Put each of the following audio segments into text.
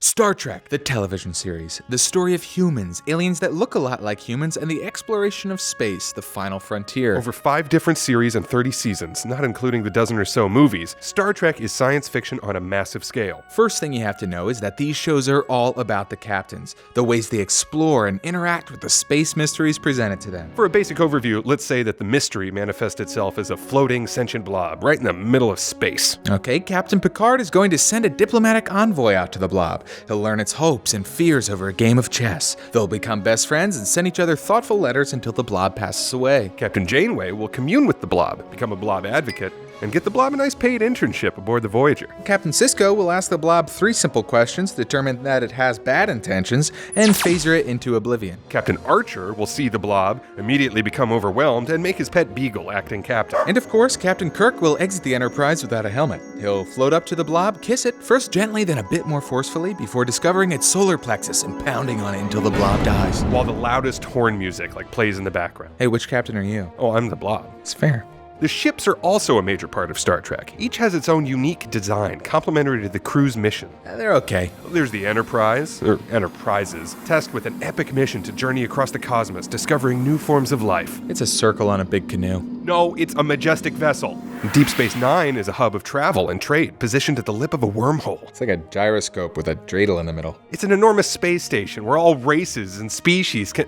Star Trek, the television series. The story of humans, aliens that look a lot like humans, and the exploration of space, the final frontier. Over 5 different series and 30 seasons, not including the dozen or so movies, Star Trek is science fiction on a massive scale. First thing you have to know is that these shows are all about the captains, the ways they explore and interact with the space mysteries presented to them. For a basic overview, let's say that the mystery manifests itself as a floating sentient blob right in the middle of space. Okay, Captain Picard is going to send a diplomatic envoy out to the blob. He'll learn its hopes and fears over a game of chess. They'll become best friends and send each other thoughtful letters until the blob passes away. Captain Janeway will commune with the blob, become a blob advocate, and get the blob a nice paid internship aboard the Voyager. Captain Sisko will ask the blob 3 simple questions, determine that it has bad intentions, and phaser it into oblivion. Captain Archer will see the blob, immediately become overwhelmed, and make his pet beagle acting captain. And of course, Captain Kirk will exit the Enterprise without a helmet. He'll float up to the blob, kiss it, first gently, then a bit more forcefully, before discovering its solar plexus and pounding on it until the blob dies. While the loudest horn music plays in the background. Hey, which captain are you? Oh, I'm the blob. It's fair. The ships are also a major part of Star Trek. Each has its own unique design, complementary to the crew's mission. They're okay. There's the Enterprise, or Enterprises, tasked with an epic mission to journey across the cosmos, discovering new forms of life. It's a circle on a big canoe. No, it's a majestic vessel. Deep Space Nine is a hub of travel and trade, positioned at the lip of a wormhole. It's like a gyroscope with a dreidel in the middle. It's an enormous space station where all races and species can...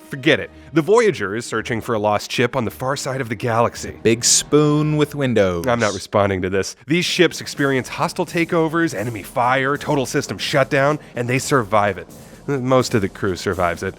Forget it. The Voyager is searching for a lost ship on the far side of the galaxy. Big spoon with windows. I'm not responding to this. These ships experience hostile takeovers, enemy fire, total system shutdown, and they survive it. Most of the crew survives it.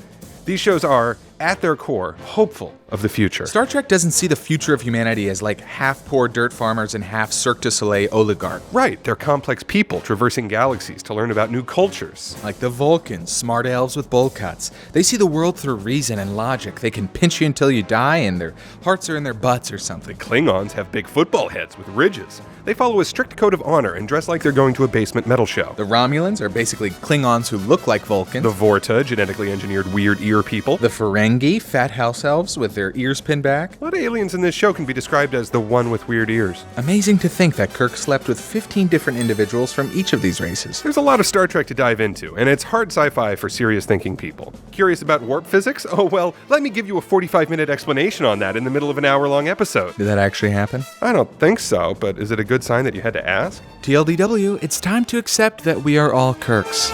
These shows are, at their core, hopeful of the future. Star Trek doesn't see the future of humanity as half poor dirt farmers and half Cirque du Soleil oligarch. Right, they're complex people traversing galaxies to learn about new cultures. Like the Vulcans, smart elves with bowl cuts. They see the world through reason and logic. They can pinch you until you die and their hearts are in their butts or something. Klingons have big football heads with ridges. They follow a strict code of honor and dress like they're going to a basement metal show. The Romulans are basically Klingons who look like Vulcans. The Vorta, genetically engineered weird ear people. The Ferengi, fat house elves with their ears pinned back. A lot of aliens in this show can be described as the one with weird ears. Amazing to think that Kirk slept with 15 different individuals from each of these races. There's a lot of Star Trek to dive into, and it's hard sci-fi for serious thinking people. Curious about warp physics? Oh well, let me give you a 45-minute explanation on that in the middle of an hour-long episode. Did that actually happen? I don't think so, but is it a good sign that you had to ask? TLDW, it's time to accept that we are all Kirks.